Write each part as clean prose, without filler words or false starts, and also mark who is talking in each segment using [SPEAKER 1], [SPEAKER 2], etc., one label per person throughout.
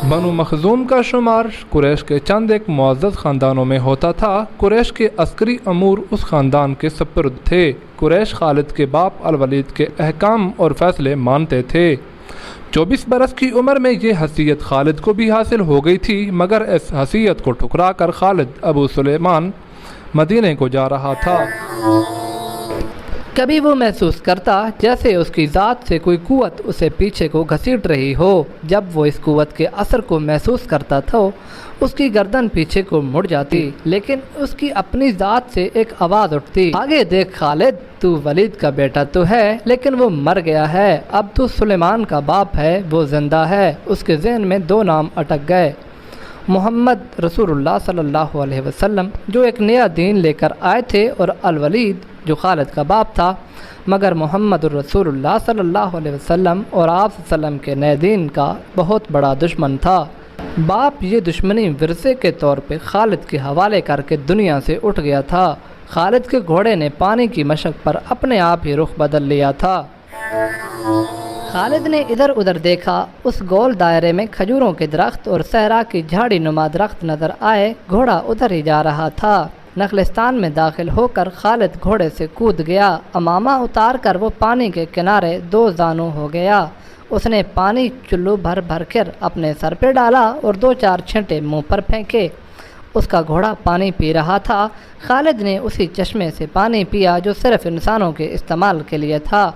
[SPEAKER 1] بنو مخزوم کا شمار قریش کے چند ایک معزز خاندانوں میں ہوتا تھا۔ قریش کے عسکری امور اس خاندان کے سپرد تھے۔ قریش خالد کے باپ الولید کے احکام اور فیصلے مانتے تھے۔ 24 برس کی عمر میں یہ حیثیت خالد کو بھی حاصل ہو گئی تھی، مگر اس حیثیت کو ٹھکرا کر خالد ابو سلیمان مدینے کو جا رہا تھا۔
[SPEAKER 2] کبھی وہ محسوس کرتا جیسے اس کی ذات سے کوئی قوت اسے پیچھے کو گھسیٹ رہی ہو۔ جب وہ اس قوت کے اثر کو محسوس کرتا تھا اس کی گردن پیچھے کو مڑ جاتی، لیکن اس کی اپنی ذات سے ایک آواز اٹھتی، آگے دیکھ خالد، تو ولید کا بیٹا تو ہے لیکن وہ مر گیا ہے، اب تو سلیمان کا باپ ہے، وہ زندہ ہے۔ اس کے ذہن میں 2 نام اٹک گئے، محمد رسول اللہ صلی اللہ علیہ وسلم جو ایک نیا دین لے کر آئے تھے، اور الولید جو خالد کا باپ تھا، مگر محمد الرسول اللہ صلی اللہ علیہ وسلم اور آپ صلی اللہ علیہ وسلم کے نئے دین کا بہت بڑا دشمن تھا۔ باپ یہ دشمنی ورثے کے طور پہ خالد کے حوالے کر کے دنیا سے اٹھ گیا تھا۔ خالد کے گھوڑے نے پانی کی مشق پر اپنے آپ ہی رخ بدل لیا تھا۔ خالد نے ادھر ادھر دیکھا، اس گول دائرے میں کھجوروں کے درخت اور صحرا کی جھاڑی نما درخت نظر آئے، گھوڑا ادھر ہی جا رہا تھا۔ نخلستان میں داخل ہو کر خالد گھوڑے سے کود گیا، امامہ اتار کر وہ پانی کے کنارے 2 زانو ہو گیا۔ اس نے پانی چلو بھر بھر کر اپنے سر پہ ڈالا اور 2-4 چھینٹے منہ پر پھینکے۔ اس کا گھوڑا پانی پی رہا تھا۔ خالد نے اسی چشمے سے پانی پیا جو صرف انسانوں کے استعمال کے لیے تھا۔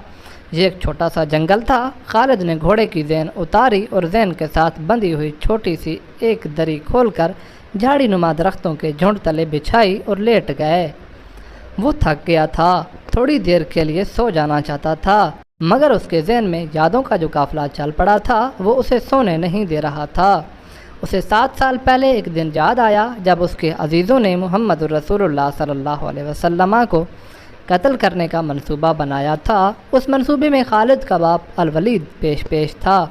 [SPEAKER 2] یہ ایک چھوٹا سا جنگل تھا۔ خالد نے گھوڑے کی زین اتاری اور زین کے ساتھ بندھی ہوئی چھوٹی سی ایک دری کھول کر جھاڑی نما درختوں کے جھنڈ تلے بچھائی اور لیٹ گئے۔ وہ تھک گیا تھا، تھوڑی دیر کے لیے سو جانا چاہتا تھا، مگر اس کے ذہن میں یادوں کا جو قافلہ چل پڑا تھا وہ اسے سونے نہیں دے رہا تھا۔ اسے 7 سال پہلے ایک دن یاد آیا جب اس کے عزیزوں نے محمد الرسول اللہ صلی اللہ علیہ وسلم کو قتل کرنے کا منصوبہ بنایا تھا۔ اس منصوبے میں خالد کا باپ الولید پیش تھا۔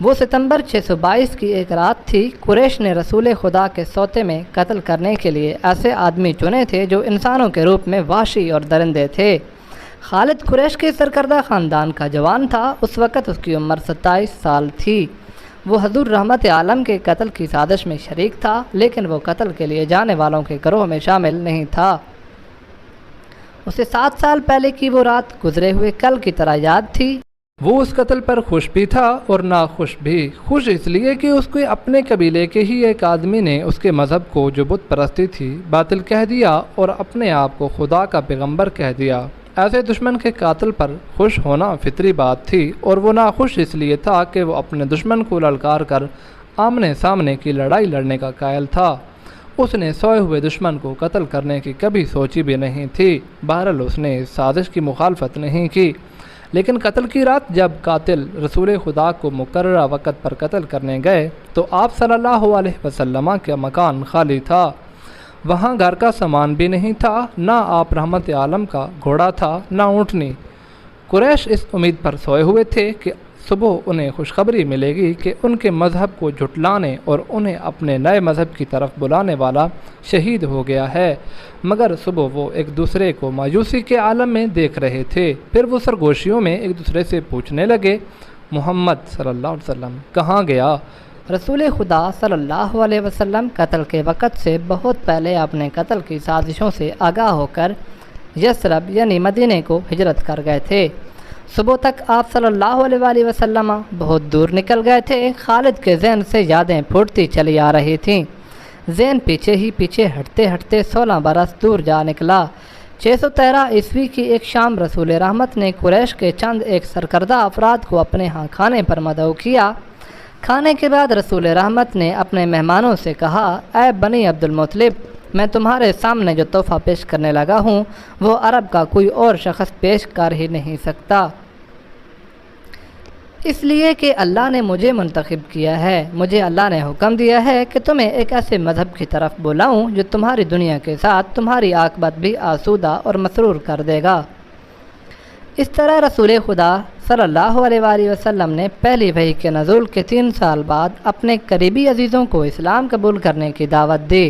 [SPEAKER 2] وہ ستمبر 622 کی ایک رات تھی۔ قریش نے رسول خدا کے سوتے میں قتل کرنے کے لیے ایسے آدمی چنے تھے جو انسانوں کے روپ میں وحشی اور درندے تھے۔ خالد قریش کے سرکردہ خاندان کا جوان تھا۔ اس وقت اس کی عمر 27 سال تھی۔ وہ حضور رحمت عالم کے قتل کی سازش میں شریک تھا، لیکن وہ قتل کے لیے جانے والوں کے گروہ میں شامل نہیں تھا۔ اسے 7 سال پہلے کی وہ رات گزرے ہوئے کل کی طرح یاد تھی۔
[SPEAKER 1] وہ اس قتل پر خوش بھی تھا اور ناخوش بھی۔ خوش اس لیے کہ اس کے اپنے قبیلے کے ہی ایک آدمی نے اس کے مذہب کو جو بت پرستی تھی باطل کہہ دیا اور اپنے آپ کو خدا کا پیغمبر کہہ دیا۔ ایسے دشمن کے قاتل پر خوش ہونا فطری بات تھی، اور وہ ناخوش اس لیے تھا کہ وہ اپنے دشمن کو للکار کر آمنے سامنے کی لڑائی لڑنے کا قائل تھا۔ اس نے سوئے ہوئے دشمن کو قتل کرنے کی کبھی سوچی بھی نہیں تھی۔ بہرحال اس نے اس سازش کی مخالفت نہیں کی، لیکن قتل کی رات جب قاتل رسول خدا کو مقررہ وقت پر قتل کرنے گئے تو آپ صلی اللہ علیہ وسلم کا مکان خالی تھا۔ وہاں گھر کا سامان بھی نہیں تھا، نہ آپ رحمت عالم کا گھوڑا تھا، نہ اونٹنی۔ قریش اس امید پر سوئے ہوئے تھے کہ صبح انہیں خوشخبری ملے گی کہ ان کے مذہب کو جھٹلانے اور انہیں اپنے نئے مذہب کی طرف بلانے والا شہید ہو گیا ہے، مگر صبح وہ ایک دوسرے کو مایوسی کے عالم میں دیکھ رہے تھے۔ پھر وہ سرگوشیوں میں ایک دوسرے سے پوچھنے لگے، محمد صلی اللہ علیہ وسلم کہاں گیا؟
[SPEAKER 2] رسول خدا صلی اللہ علیہ وسلم قتل کے وقت سے بہت پہلے اپنے قتل کی سازشوں سے آگاہ ہو کر یثرب یعنی مدینے کو ہجرت کر گئے تھے۔ صبح تک آپ صلی اللہ علیہ وآلہ وسلم بہت دور نکل گئے تھے۔ خالد کے ذہن سے یادیں پھوٹتی چلی آ رہی تھیں۔ ذہن پیچھے ہی پیچھے ہٹتے ہٹتے 16 برس دور جا نکلا۔ 613 عیسوی کی ایک شام رسول رحمت نے قریش کے چند ایک سرکردہ افراد کو اپنے ہاں کھانے پر مدعو کیا۔ کھانے کے بعد رسول رحمت نے اپنے مہمانوں سے کہا، اے بنی عبد المطلب، میں تمہارے سامنے جو تحفہ پیش کرنے لگا ہوں وہ عرب کا کوئی اور شخص پیش کر ہی نہیں سکتا، اس لیے کہ اللہ نے مجھے منتخب کیا ہے۔ مجھے اللہ نے حکم دیا ہے کہ تمہیں ایک ایسے مذہب کی طرف بلاؤں جو تمہاری دنیا کے ساتھ تمہاری عاقبت بھی آسودہ اور مسرور کر دے گا۔ اس طرح رسول خدا صلی اللہ علیہ وآلہ وسلم نے پہلی وحی کے نزول کے 3 سال بعد اپنے قریبی عزیزوں کو اسلام قبول کرنے کی دعوت دی۔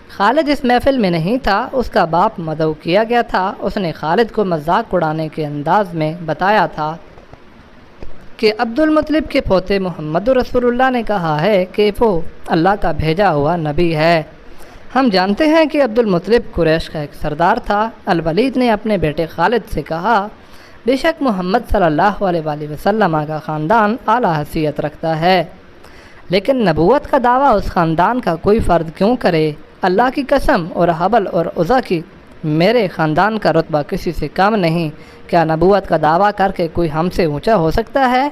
[SPEAKER 2] خالد اس محفل میں نہیں تھا، اس کا باپ مدعو کیا گیا تھا۔ اس نے خالد کو مذاق اڑانے کے انداز میں بتایا تھا، کہ عبد المطلب کے پوتے محمد رسول اللہ نے کہا ہے کہ وہ اللہ کا بھیجا ہوا نبی ہے۔ ہم جانتے ہیں کہ عبد المطلب قریش کا ایک سردار تھا۔ الولید نے اپنے بیٹے خالد سے کہا، بے شک محمد صلی اللہ علیہ وآلہ وسلم کا خاندان اعلیٰ حیثیت رکھتا ہے، لیکن نبوت کا دعویٰ اس خاندان کا کوئی فرد کیوں کرے؟ اللہ کی قسم اور حبل اور عزا کی، میرے خاندان کا رتبہ کسی سے کم نہیں۔ کیا نبوت کا دعویٰ کر کے کوئی ہم سے اونچا ہو سکتا ہے؟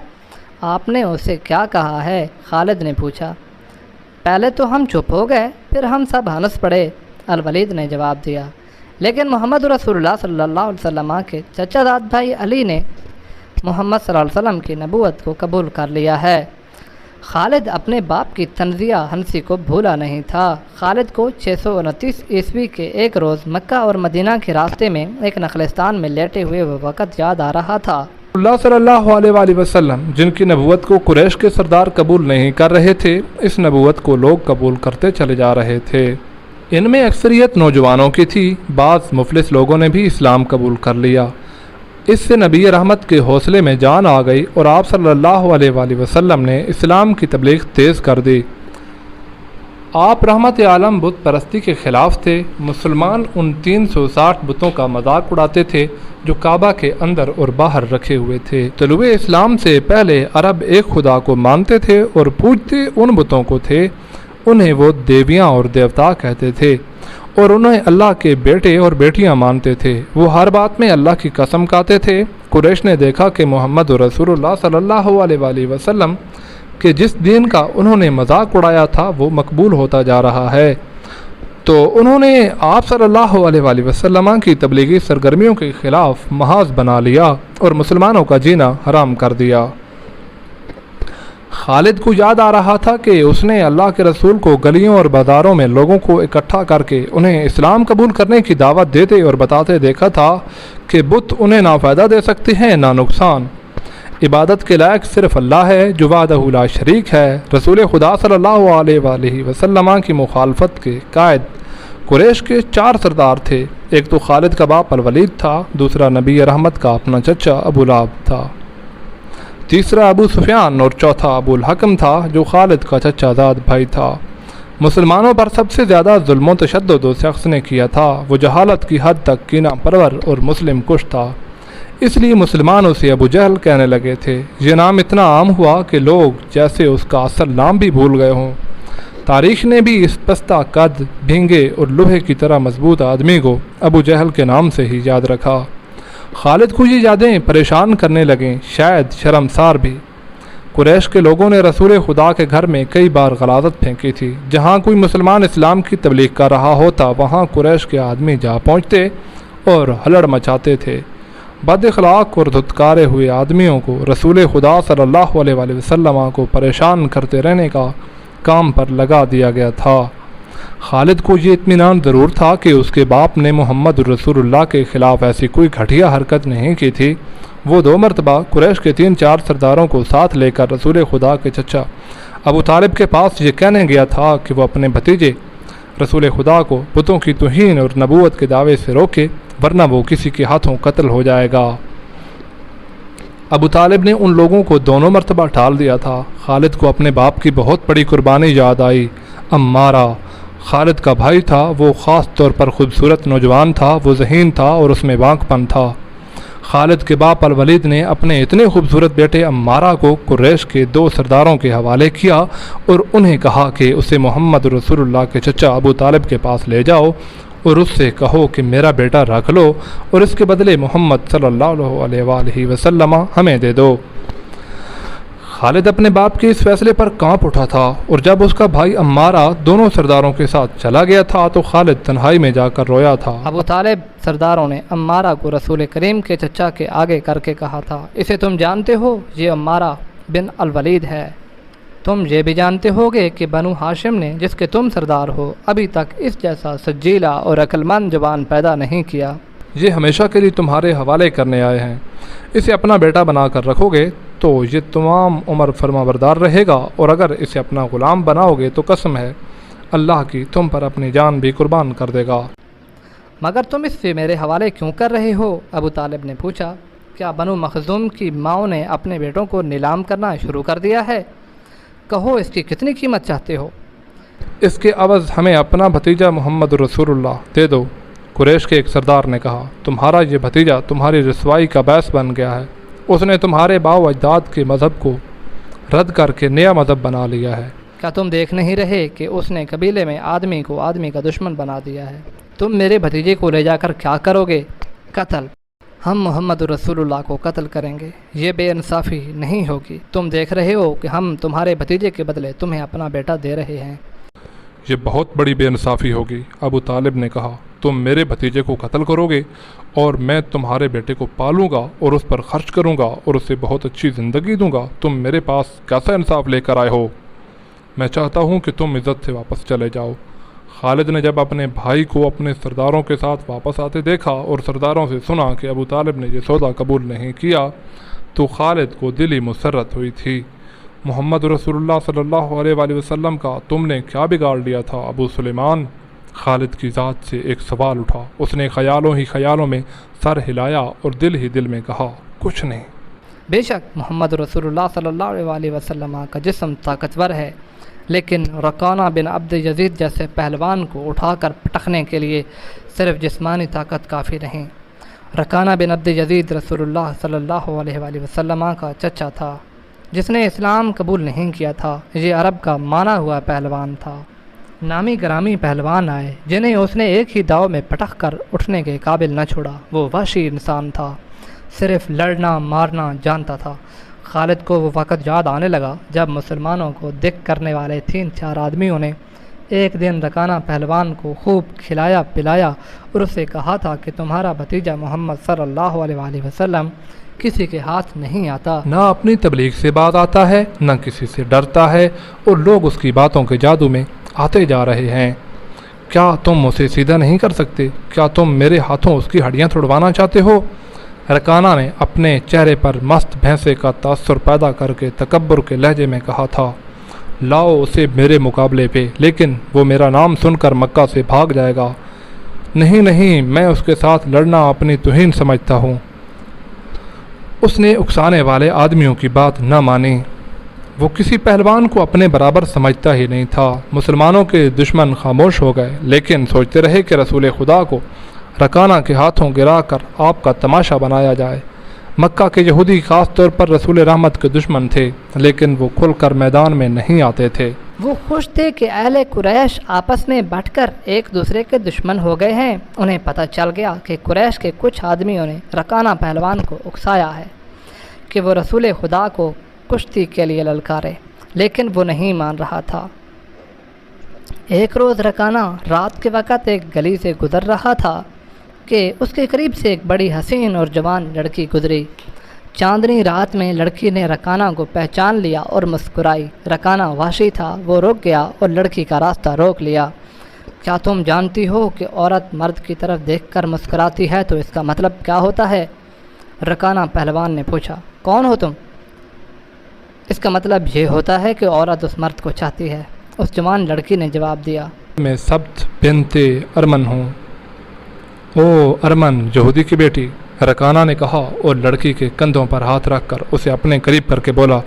[SPEAKER 2] آپ نے اسے کیا کہا ہے؟ خالد نے پوچھا۔ پہلے تو ہم چپ ہو گئے، پھر ہم سب ہنس پڑے، الولید نے جواب دیا۔ لیکن محمد رسول اللہ صلی اللہ علیہ وسلم کے چچا داد بھائی علی نے محمد صلی اللہ علیہ وسلم کی نبوت کو قبول کر لیا ہے۔ خالد اپنے باپ کی تنزیہ ہنسی کو بھولا نہیں تھا۔ خالد کو 629 عیسوی کے ایک روز مکہ اور مدینہ کے راستے میں ایک نخلستان میں لیٹے ہوئے وہ وقت یاد آ رہا تھا۔
[SPEAKER 1] اللہ صلی اللہ علیہ وآلہ وسلم جن کی نبوت کو قریش کے سردار قبول نہیں کر رہے تھے، اس نبوت کو لوگ قبول کرتے چلے جا رہے تھے۔ ان میں اکثریت نوجوانوں کی تھی، بعض مفلس لوگوں نے بھی اسلام قبول کر لیا۔ اس سے نبی رحمت کے حوصلے میں جان آ گئی اور آپ صلی اللہ علیہ وآلہ وسلم نے اسلام کی تبلیغ تیز کر دی۔ آپ رحمت عالم بت پرستی کے خلاف تھے۔ مسلمان ان 360 بتوں کا مذاق اڑاتے تھے جو کعبہ کے اندر اور باہر رکھے ہوئے تھے۔ طلوع اسلام سے پہلے عرب ایک خدا کو مانتے تھے اور پوجتے ان بتوں کو تھے، انہیں وہ دیویاں اور دیوتا کہتے تھے اور انہیں اللہ کے بیٹے اور بیٹیاں مانتے تھے۔ وہ ہر بات میں اللہ کی قسم کھاتے تھے۔ قریش نے دیکھا کہ محمد رسول اللہ صلی اللہ علیہ وآلہ وسلم کہ جس دین کا انہوں نے مذاق اڑایا تھا وہ مقبول ہوتا جا رہا ہے، تو انہوں نے آپ صلی اللہ علیہ وآلہ وسلم کی تبلیغی سرگرمیوں کے خلاف محاذ بنا لیا اور مسلمانوں کا جینا حرام کر دیا۔ خالد کو یاد آ رہا تھا کہ اس نے اللہ کے رسول کو گلیوں اور بازاروں میں لوگوں کو اکٹھا کر کے انہیں اسلام قبول کرنے کی دعوت دیتے اور بتاتے دیکھا تھا کہ بت انہیں نہ فائدہ دے سکتے ہیں نہ نقصان۔ عبادت کے لائق صرف اللہ ہے جو وحدہ لا شریک ہے۔ رسول خدا صلی اللہ علیہ وآلہ وسلم کی مخالفت کے قائد قریش کے 4 سردار تھے۔ ایک تو خالد کا باپ الولید تھا، دوسرا نبی رحمت کا اپنا چچا ابو لہب تھا، تیسرا ابو سفیان اور چوتھا ابو الحکم تھا جو خالد کا چچا زاد بھائی تھا۔ مسلمانوں پر سب سے زیادہ ظلم و تشدد اس شخص نے کیا تھا۔ وہ جہالت کی حد تک کینہ پرور اور مسلم کش تھا، اس لیے مسلمان اسے ابو جہل کہنے لگے تھے۔ یہ نام اتنا عام ہوا کہ لوگ جیسے اس کا اصل نام بھی بھول گئے ہوں۔ تاریخ نے بھی اس پستہ قد، بھینگے اور لوہے کی طرح مضبوط آدمی کو ابو جہل کے نام سے ہی یاد رکھا۔ خالد کو یہ یادیں پریشان کرنے لگیں، شاید شرمسار بھی۔ قریش کے لوگوں نے رسول خدا کے گھر میں کئی بار غلاظت پھینکی تھی۔ جہاں کوئی مسلمان اسلام کی تبلیغ کر رہا ہوتا وہاں قریش کے آدمی جا پہنچتے اور ہلڑ مچاتے تھے۔ بد اخلاق اور دھتکارے ہوئے آدمیوں کو رسول خدا صلی اللہ علیہ وآلہ وسلم کو پریشان کرتے رہنے کا کام پر لگا دیا گیا تھا۔ خالد کو یہ اطمینان ضرور تھا کہ اس کے باپ نے محمد رسول اللہ کے خلاف ایسی کوئی گھٹیا حرکت نہیں کی تھی۔ وہ 2 مرتبہ قریش کے 3-4 سرداروں کو ساتھ لے کر رسول خدا کے چچا ابو طالب کے پاس یہ کہنے گیا تھا کہ وہ اپنے بھتیجے رسول خدا کو بتوں کی توہین اور نبوت کے دعوے سے روکے، ورنہ وہ کسی کے ہاتھوں قتل ہو جائے گا۔ ابو طالب نے ان لوگوں کو 2 مرتبہ ٹال دیا تھا۔ خالد کو اپنے باپ کی بہت بڑی قربانی یاد آئی۔ عمارہ خالد کا بھائی تھا، وہ خاص طور پر خوبصورت نوجوان تھا، وہ ذہین تھا اور اس میں بانک پن تھا۔ خالد کے باپ الولید نے اپنے اتنے خوبصورت بیٹے عمارہ کو قریش کے 2 سرداروں کے حوالے کیا اور انہیں کہا کہ اسے محمد رسول اللہ کے چچا ابو طالب کے پاس لے جاؤ اور اس سے کہو کہ میرا بیٹا رکھ لو اور اس کے بدلے محمد صلی اللہ علیہ وآلہ وسلم ہمیں دے دو۔ خالد اپنے باپ کے اس فیصلے پر کانپ اٹھا تھا اور جب اس کا بھائی عمارہ دونوں سرداروں کے ساتھ چلا گیا تھا تو خالد تنہائی میں جا کر رویا تھا۔
[SPEAKER 2] ابو طالب سرداروں نے عمارہ کو رسول کریم کے چچا کے آگے کر کے کہا تھا، اسے تم جانتے ہو، یہ عمارہ بن الولید ہے۔ تم یہ بھی جانتے ہوگے کہ بنو ہاشم نے جس کے تم سردار ہو ابھی تک اس جیسا سجیلا اور عقل مند جوان پیدا نہیں کیا۔
[SPEAKER 1] یہ ہمیشہ کے لیے تمہارے حوالے کرنے آئے ہیں۔ اسے اپنا بیٹا بنا کر رکھو گے تو یہ تمام عمر فرما بردار رہے گا، اور اگر اسے اپنا غلام بناؤ گے تو قسم ہے اللہ کی تم پر اپنی جان بھی قربان کر دے گا۔
[SPEAKER 2] مگر تم اس سے میرے حوالے کیوں کر رہے ہو؟ ابو طالب نے پوچھا۔
[SPEAKER 1] کیا بنو مخزوم کی ماؤں نے اپنے بیٹوں کو نیلام کرنا شروع کر دیا ہے؟ کہو اس کی کتنی قیمت چاہتے ہو؟
[SPEAKER 3] اس کے عوض ہمیں اپنا بھتیجا محمد رسول اللہ دے دو۔ قریش کے ایک سردار نے کہا، تمہارا یہ بھتیجا تمہاری رسوائی کا باعث بن گیا ہے۔ اس نے تمہارے باؤ اجداد کے مذہب کو رد کر کے نیا مذہب بنا لیا ہے۔
[SPEAKER 1] کیا تم دیکھ نہیں رہے کہ اس نے قبیلے میں آدمی کو آدمی کا دشمن بنا دیا ہے؟ تم میرے بھتیجے کو لے جا کر کیا کرو گے؟ قتل۔ ہم محمد رسول اللہ کو قتل کریں گے، یہ بے انصافی نہیں ہوگی۔ تم دیکھ رہے ہو کہ ہم تمہارے بھتیجے کے بدلے تمہیں اپنا بیٹا دے رہے ہیں۔
[SPEAKER 3] یہ بہت بڑی بے انصافی ہوگی۔ ابو طالب نے کہا، تم میرے بھتیجے کو قتل کرو گے اور میں تمہارے بیٹے کو پالوں گا اور اس پر خرچ کروں گا اور اسے بہت اچھی زندگی دوں گا۔ تم میرے پاس کیسا انصاف لے کر آئے ہو؟ میں چاہتا ہوں کہ تم عزت سے واپس چلے جاؤ۔ خالد نے جب اپنے بھائی کو اپنے سرداروں کے ساتھ واپس آتے دیکھا اور سرداروں سے سنا کہ ابو طالب نے یہ سودا قبول نہیں کیا تو خالد کو دلی مسرت ہوئی تھی۔ محمد رسول اللہ صلی اللہ علیہ وآلہ وسلم کا تم نے کیا بگاڑ لیا تھا ابو سلیمان؟ خالد کی ذات سے ایک سوال اٹھا۔ اس نے خیالوں ہی خیالوں میں سر ہلایا اور دل ہی دل میں کہا، کچھ نہیں۔
[SPEAKER 1] بے شک محمد رسول اللہ صلی اللہ علیہ وآلہ وسلم کا جسم طاقتور ہے، لیکن رکانہ بن عبد یزید جیسے پہلوان کو اٹھا کر پٹکنے کے لیے صرف جسمانی طاقت کافی نہیں۔ رکانہ بن عبد یزید رسول اللہ صلی اللہ علیہ وآلہ وسلم کا چچا تھا، جس نے اسلام قبول نہیں کیا تھا۔ یہ عرب کا مانا ہوا پہلوان تھا۔ نامی گرامی پہلوان آئے جنہیں اس نے ایک ہی داؤ میں پٹک کر اٹھنے کے قابل نہ چھوڑا۔ وہ وحشی انسان تھا، صرف لڑنا مارنا جانتا تھا۔ خالد کو وہ وقت یاد آنے لگا جب مسلمانوں کو دکھ کرنے والے 3-4 آدمیوں نے ایک دن رکانہ پہلوان کو خوب کھلایا پلایا اور اسے کہا تھا کہ تمہارا بھتیجا محمد صلی اللہ علیہ وآلہ وسلم کسی کے ہاتھ نہیں آتا،
[SPEAKER 3] نہ اپنی تبلیغ سے بات آتا ہے، نہ کسی سے ڈرتا ہے، اور لوگ اس کی باتوں کے جادو میں آتے جا رہے ہیں۔ کیا تم اسے سیدھا نہیں کر سکتے؟ کیا تم میرے ہاتھوں اس کی ہڈیاں توڑوانا چاہتے ہو؟ رکانہ نے اپنے چہرے پر مست بھینسے کا تاثر پیدا کر کے تکبر کے لہجے میں کہا تھا، لاؤ اسے میرے مقابلے پہ، لیکن وہ میرا نام سن کر مکہ سے بھاگ جائے گا۔ نہیں نہیں، میں اس کے ساتھ لڑنا اپنی توہین سمجھتا ہوں۔ اس نے اکسانے والے آدمیوں کی بات نہ مانی۔ وہ کسی پہلوان کو اپنے برابر سمجھتا ہی نہیں تھا۔ مسلمانوں کے دشمن خاموش ہو گئے، لیکن سوچتے رہے کہ رسول خدا کو رکانہ کے ہاتھوں گرا کر آپ کا تماشا بنایا جائے۔ مکہ کے یہودی خاص طور پر رسول رحمت کے دشمن تھے، لیکن وہ کھل کر میدان میں نہیں آتے تھے۔
[SPEAKER 2] وہ خوش تھے کہ اہل قریش آپس میں بٹ کر ایک دوسرے کے دشمن ہو گئے ہیں۔ انہیں پتہ چل گیا کہ قریش کے کچھ آدمیوں نے رکانہ پہلوان کو اکسایا ہے کہ وہ رسول خدا کو کشتی کے لیے للکارے، لیکن وہ نہیں مان رہا تھا۔ ایک روز رکانہ رات کے وقت ایک گلی سے گزر رہا تھا کہ اس کے قریب سے ایک بڑی حسین اور جوان لڑکی گزری۔ چاندنی رات میں لڑکی نے رکانہ کو پہچان لیا اور مسکرائی۔ رکانہ وحشی تھا، وہ رک گیا اور لڑکی کا راستہ روک لیا۔ کیا تم جانتی ہو کہ عورت مرد کی طرف دیکھ کر مسکراتی ہے تو اس کا مطلب کیا ہوتا ہے؟ رکانہ پہلوان نے پوچھا، کون ہو تم؟ اس کا مطلب یہ ہوتا ہے کہ عورت اس مرد کو چاہتی ہے، اس جوان لڑکی نے جواب دیا۔
[SPEAKER 3] میں سبت بنت ارمن ہوں۔ او ارمن، یہودی کی بیٹی، رکانہ نے کہا اور لڑکی کے کندھوں پر ہاتھ رکھ کر اسے اپنے قریب کر کے بولا،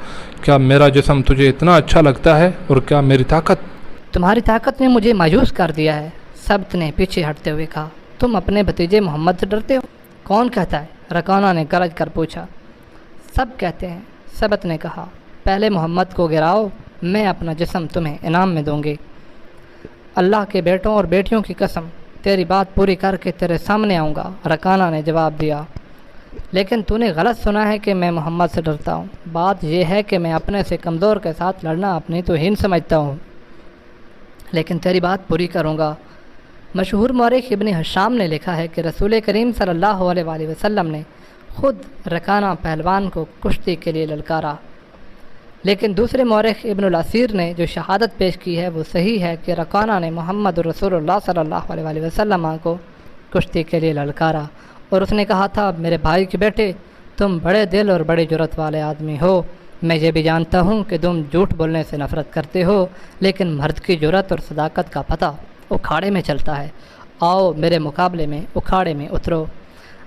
[SPEAKER 3] کیا میرا جسم تجھے اتنا اچھا لگتا ہے اور کیا میری طاقت؟
[SPEAKER 2] تمہاری طاقت نے مجھے مایوس کر دیا ہے، سبت نے پیچھے ہٹتے ہوئے کہا۔ تم اپنے بھتیجے محمد سے ڈرتے ہو؟ کون کہتا ہے؟ رکانہ نے گرج کر پوچھا۔ سب کہتے ہیں، سبت نے کہا۔ پہلے محمد کو گراؤ، میں اپنا جسم تمہیں انعام میں دوں گی۔ اللہ کے بیٹوں اور بیٹیوں کی قسم، تیری بات پوری کر کے تیرے سامنے آؤں گا، رکانہ نے جواب دیا۔ لیکن تو نے غلط سنا ہے کہ میں محمد سے ڈرتا ہوں۔ بات یہ ہے کہ میں اپنے سے کمزور کے ساتھ لڑنا اپنی توہین سمجھتا ہوں، لیکن تیری بات پوری کروں گا۔ مشہور مورخ ابن حشام نے لکھا ہے کہ رسول کریم صلی اللہ علیہ وآلہ وسلم نے خود رکانہ پہلوان کو کشتی کے لیے للکارا، لیکن دوسرے مورخ ابن الاسیر نے جو شہادت پیش کی ہے وہ صحیح ہے کہ رکانہ نے محمد رسول اللہ صلی اللہ علیہ وآلہ وسلم کو کشتی کے لیے للکارا اور اس نے کہا تھا، میرے بھائی کے بیٹے، تم بڑے دل اور بڑی جرت والے آدمی ہو۔ میں یہ بھی جانتا ہوں کہ تم جھوٹ بولنے سے نفرت کرتے ہو، لیکن مرد کی جرت اور صداقت کا پتہ اکھاڑے میں چلتا ہے۔ آؤ میرے مقابلے میں اکھاڑے میں اترو۔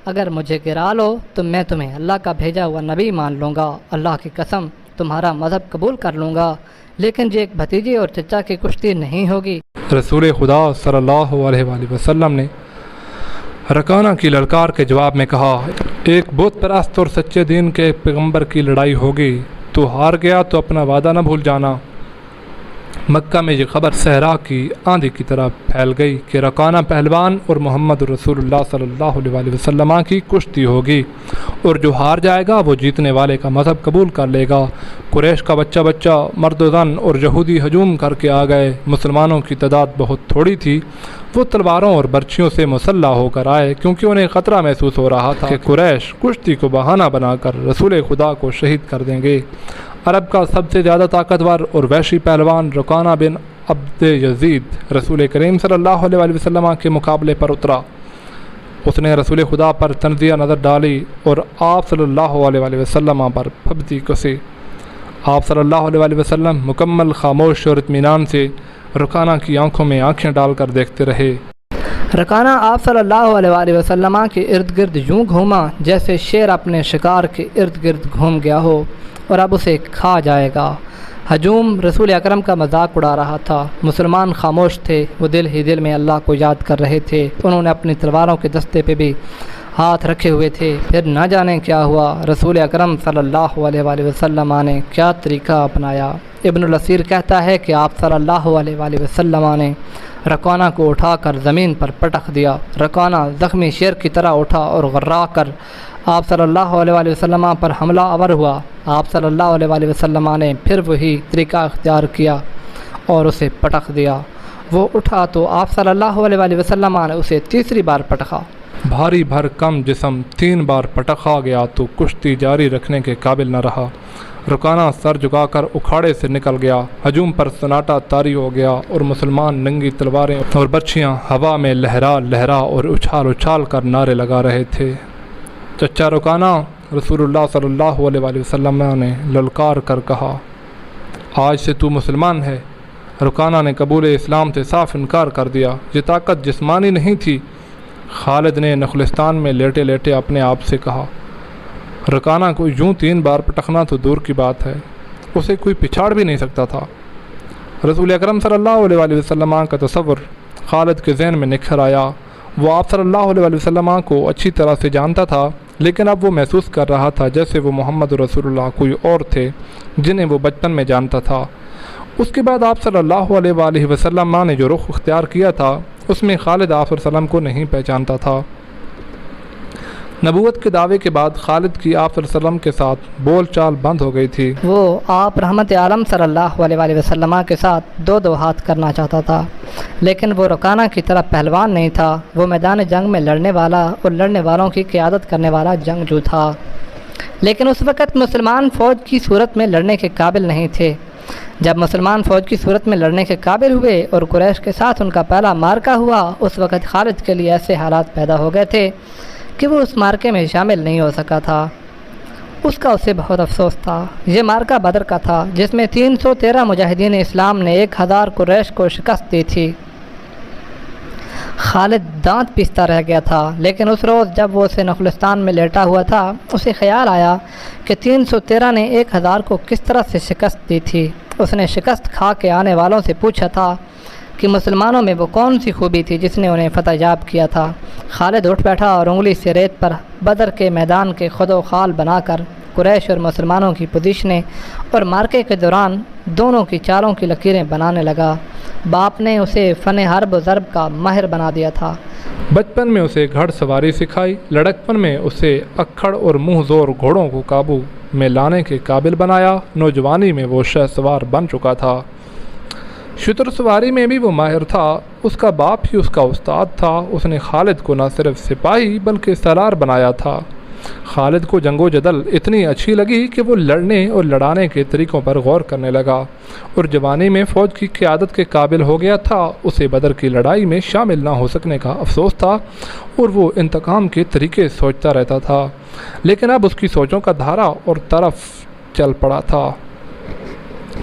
[SPEAKER 2] اگر مجھے گرا لو تو میں تمہیں اللہ کا بھیجا ہوا نبی مان لوں گا، اللہ کی قسم تمہارا مذہب قبول کر لوں گا، لیکن یہ ایک بھتیجے اور چچا کی کشتی نہیں ہوگی۔
[SPEAKER 1] رسول خدا صلی اللہ علیہ وآلہ وسلم نے رکانہ کی للکار کے جواب میں کہا، ایک بت پرست اور سچے دین کے پیغمبر کی لڑائی ہوگی، تو ہار گیا تو اپنا وعدہ نہ بھول جانا۔ مکہ میں یہ خبر صحرا کی آندھی کی طرح پھیل گئی کہ رکانہ پہلوان اور محمد رسول اللہ صلی اللہ علیہ وآلہ وسلم کی کشتی ہوگی، اور جو ہار جائے گا وہ جیتنے والے کا مذہب قبول کر لے گا۔ قریش کا بچہ بچہ، مرد و زن اور یہودی ہجوم کر کے آ گئے۔ مسلمانوں کی تعداد بہت تھوڑی تھی، وہ تلواروں اور برچھیوں سے مسلح ہو کر آئے، کیونکہ انہیں خطرہ محسوس ہو رہا تھا کہ قریش کشتی کو بہانہ بنا کر رسول خدا کو شہید کر دیں گے۔ عرب کا سب سے زیادہ طاقتور اور وحشی پہلوان رکانہ بن عبد یزید رسول کریم صلی اللہ علیہ وآلہ وسلم کے مقابلے پر اترا۔ اس نے رسول خدا پر تنزیہ نظر ڈالی اور آپ صلی اللہ علیہ وآلہ وسلم پر پھبتی کسی۔ آپ صلی اللہ علیہ وآلہ وسلم مکمل خاموش اور اطمینان سے رکانہ کی آنکھوں میں آنکھیں ڈال کر دیکھتے رہے۔
[SPEAKER 2] رکانہ آپ صلی اللہ علیہ وآلہ وسلم کے ارد گرد یوں گھوما جیسے شیر اپنے شکار کے ارد گرد گھوم گیا ہو اور اب اسے کھا جائے گا۔ ہجوم رسول اکرم کا مذاق اڑا رہا تھا۔ مسلمان خاموش تھے، وہ دل ہی دل میں اللہ کو یاد کر رہے تھے۔ انہوں نے اپنی تلواروں کے دستے پہ بھی ہاتھ رکھے ہوئے تھے۔ پھر نہ جانے کیا ہوا، رسول اکرم صلی اللہ علیہ وآلہ وسلم نے کیا طریقہ اپنایا۔ ابن الاسیر کہتا ہے کہ آپ صلی اللہ علیہ وآلہ وسلم نے رکانہ کو اٹھا کر زمین پر پٹخ دیا۔ رکانہ زخمی شیر کی طرح اٹھا اور غرا کر آپ صلی اللہ علیہ وآلہ وسلم پر حملہ آور ہوا۔ آپ صلی اللہ علیہ وآلہ وسلم نے پھر وہی طریقہ اختیار کیا اور اسے پٹخ دیا۔ وہ اٹھا تو آپ صلی اللہ علیہ وآلہ وسلم نے اسے تیسری بار پٹخا۔
[SPEAKER 1] بھاری بھرکم جسم 3 بار پٹخا گیا تو کشتی جاری رکھنے کے قابل نہ رہا۔ رکانہ سر جھکا کر اکھاڑے سے نکل گیا۔ ہجوم پر سناٹا طاری ہو گیا اور مسلمان ننگی تلواریں اور برچھیاں ہوا میں لہرا لہرا اور اچھال اچھال کر نعرے لگا رہے تھے۔ چچا رکانہ، رسول اللہ صلی اللہ علیہ وآلہ وسلم نے للکار کر کہا، آج سے تو مسلمان ہے۔ رکانہ نے قبول اسلام سے صاف انکار کر دیا۔ یہ طاقت جسمانی نہیں تھی۔ خالد نے نخلستان میں لیٹے لیٹے اپنے آپ سے کہا، رکانہ کو یوں 3 بار پٹخنا تو دور کی بات ہے، اسے کوئی پچھاڑ بھی نہیں سکتا تھا۔ رسول اکرم صلی اللہ علیہ وآلہ وسلم کا تصور خالد کے ذہن میں نکھر آیا۔ وہ آپ صلی اللہ علیہ وآلہ وسلم کو اچھی طرح سے جانتا تھا، لیکن اب وہ محسوس کر رہا تھا جیسے وہ محمد رسول اللہ کوئی اور تھے جنہیں وہ بچپن میں جانتا تھا۔ اس کے بعد آپ صلی اللہ علیہ وآلہ وسلم نے جو رخ اختیار کیا تھا اس میں خالد آپ صلی اللہ علیہ وسلم کو نہیں پہچانتا تھا۔ نبوت کے دعوے کے بعد خالد کی آپ صلی اللہ علیہ وسلم کے ساتھ بول چال بند ہو گئی تھی۔
[SPEAKER 2] وہ آپ رحمت عالم صلی اللہ علیہ وآلہ وسلم کے ساتھ 2 ہاتھ کرنا چاہتا تھا، لیکن وہ رکانہ کی طرح پہلوان نہیں تھا۔ وہ میدان جنگ میں لڑنے والا اور لڑنے والوں کی قیادت کرنے والا جنگجو تھا، لیکن اس وقت مسلمان فوج کی صورت میں لڑنے کے قابل نہیں تھے۔ جب مسلمان فوج کی صورت میں لڑنے کے قابل ہوئے اور قریش کے ساتھ ان کا پہلا مارکہ ہوا، اس وقت خالد کے لیے ایسے حالات پیدا ہو گئے تھے کہ وہ اس مارکے میں شامل نہیں ہو سکا تھا۔ اس کا اسے بہت افسوس تھا۔ یہ مارکہ بدر کا تھا جس میں 313 مجاہدین اسلام نے 1000 قریش کو شکست دی تھی۔ خالد دانت پیستا رہ گیا تھا، لیکن اس روز جب وہ اسے نخلستان میں لیٹا ہوا تھا اسے خیال آیا کہ 313 نے 1000 کو کس طرح سے شکست دی تھی۔ اس نے شکست کھا کے آنے والوں سے پوچھا تھا کہ مسلمانوں میں وہ کون سی خوبی تھی جس نے انہیں فتح یاب کیا تھا۔ خالد اٹھ بیٹھا اور انگلی سے ریت پر بدر کے میدان کے خد و خال بنا کر قریش اور مسلمانوں کی پوزیشنیں اور مارکے کے دوران دونوں کی چالوں کی لکیریں بنانے لگا۔ باپ نے اسے فن حرب و ضرب کا ماہر بنا دیا تھا۔
[SPEAKER 1] بچپن میں اسے گھڑ سواری سکھائی، لڑکپن میں اسے اکھڑ اور منہ زور گھوڑوں کو قابو میں لانے کے قابل بنایا۔ نوجوانی میں وہ شہ سوار بن چکا تھا۔ شتر سواری میں بھی وہ ماہر تھا۔ اس کا باپ ہی اس کا استاد تھا۔ اس نے خالد کو نہ صرف سپاہی بلکہ سالار بنایا تھا۔ خالد کو جنگ و جدل اتنی اچھی لگی کہ وہ لڑنے اور لڑانے کے طریقوں پر غور کرنے لگا اور جوانی میں فوج کی قیادت کے قابل ہو گیا تھا۔ اسے بدر کی لڑائی میں شامل نہ ہو سکنے کا افسوس تھا اور وہ انتقام کے طریقے سوچتا رہتا تھا، لیکن اب اس کی سوچوں کا دھارا اور طرف چل پڑا تھا۔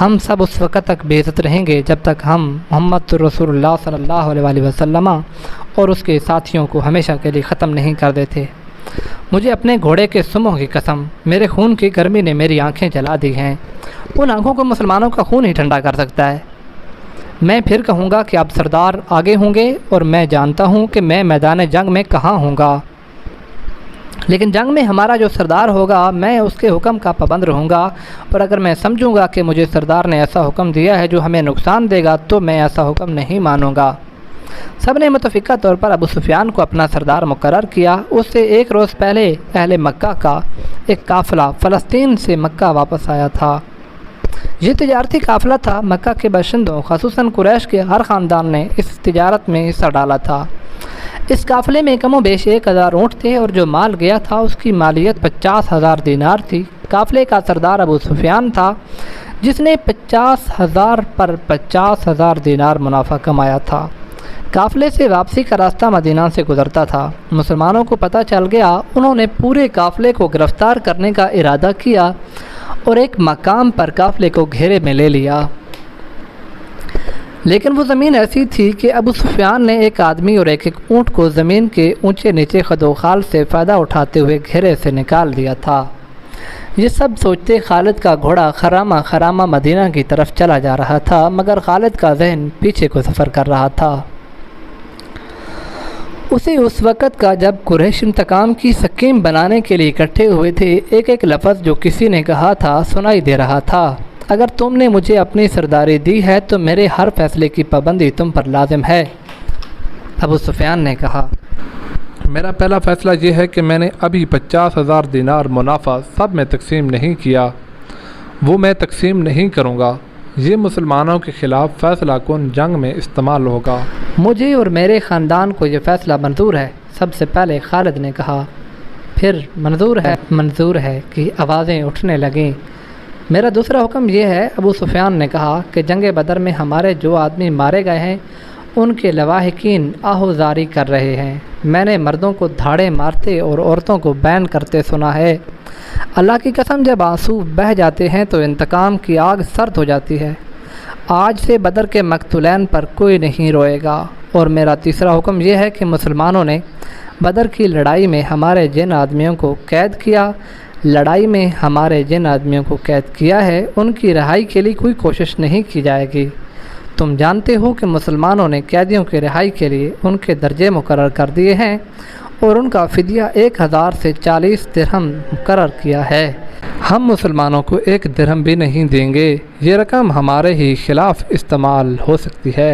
[SPEAKER 2] ہم سب اس وقت تک بے عزت رہیں گے جب تک ہم محمد رسول اللہ صلی اللہ علیہ وسلم اور اس کے ساتھیوں کو ہمیشہ کے لیے ختم نہیں کر دیتے۔ مجھے اپنے گھوڑے کے سموں کی قسم، میرے خون کی گرمی نے میری آنکھیں جلا دی ہیں۔ ان آنکھوں کو مسلمانوں کا خون ہی ٹھنڈا کر سکتا ہے۔ میں پھر کہوں گا کہ اب سردار آگے ہوں گے، اور میں جانتا ہوں کہ میں میدان جنگ میں کہاں ہوں گا، لیکن جنگ میں ہمارا جو سردار ہوگا میں اس کے حکم کا پابند رہوں گا، اور اگر میں سمجھوں گا کہ مجھے سردار نے ایسا حکم دیا ہے جو ہمیں نقصان دے گا تو میں ایسا حکم نہیں مانوں گا۔ سب نے متفقہ طور پر ابو سفیان کو اپنا سردار مقرر کیا۔ اس سے ایک روز پہلے اہل مکہ کا ایک قافلہ فلسطین سے مکہ واپس آیا تھا۔ یہ تجارتی قافلہ تھا۔ مکہ کے باشندوں خصوصاً قریش کے ہر خاندان نے اس تجارت میں حصہ ڈالا تھا۔ اس قافلے میں کم و بیش 1000 اونٹ تھے، اور جو مال گیا تھا اس کی مالیت 50,000 دینار تھی۔ قافلے کا سردار ابو سفیان تھا، جس نے 50,000 پر 50,000 دینار منافع کمایا تھا۔ قافلے سے واپسی کا راستہ مدینہ سے گزرتا تھا۔ مسلمانوں کو پتہ چل گیا، انہوں نے پورے قافلے کو گرفتار کرنے کا ارادہ کیا اور ایک مقام پر قافلے کو گھیرے میں لے لیا، لیکن وہ زمین ایسی تھی کہ ابو سفیان نے ایک آدمی اور ایک اونٹ کو زمین کے اونچے نیچے خد و خال سے فائدہ اٹھاتے ہوئے گھیرے سے نکال دیا تھا۔ یہ سب سوچتے خالد کا گھوڑا خرامہ خرامہ مدینہ کی طرف چلا جا رہا تھا، مگر خالد کا ذہن پیچھے کو سفر کر رہا تھا۔ اسے اس وقت کا جب قریش انتقام کی سکیم بنانے کے لیے اکٹھے ہوئے تھے، ایک ایک لفظ جو کسی نے کہا تھا سنائی دے رہا تھا۔ اگر تم نے مجھے اپنی سرداری دی ہے تو میرے ہر فیصلے کی پابندی تم پر لازم ہے۔ ابو سفیان نے کہا،
[SPEAKER 3] میرا پہلا فیصلہ یہ ہے کہ میں نے ابھی 50,000 دینار منافع سب میں تقسیم نہیں کیا، وہ میں تقسیم نہیں کروں گا۔ یہ مسلمانوں کے خلاف فیصلہ کن جنگ میں استعمال ہوگا۔
[SPEAKER 2] مجھے اور میرے خاندان کو یہ فیصلہ منظور ہے، سب سے پہلے خالد نے کہا۔ پھر منظور ہے کہ آوازیں اٹھنے لگیں۔ میرا دوسرا حکم یہ ہے، ابو سفیان نے کہا، کہ جنگ بدر میں ہمارے جو آدمی مارے گئے ہیں ان کے لواحقین آہوزاری کر رہے ہیں۔ میں نے مردوں کو دھاڑے مارتے اور عورتوں کو بین کرتے سنا ہے۔ اللہ کی قسم، جب آنسو بہہ جاتے ہیں تو انتقام کی آگ سرد ہو جاتی ہے۔ آج سے بدر کے مقتولین پر کوئی نہیں روئے گا۔ اور میرا تیسرا حکم یہ ہے کہ مسلمانوں نے بدر کی لڑائی میں ہمارے جن آدمیوں کو قید کیا ہے ان کی رہائی کے لیے کوئی کوشش نہیں کی جائے گی۔ تم جانتے ہو کہ مسلمانوں نے قیدیوں کی رہائی کے لیے ان کے درجے مقرر کر دیے ہیں، اور ان کا فدیہ 1000 سے 40 درہم مقرر کیا ہے۔ ہم مسلمانوں کو 1 درہم بھی نہیں دیں گے، یہ رقم ہمارے ہی خلاف استعمال ہو سکتی ہے۔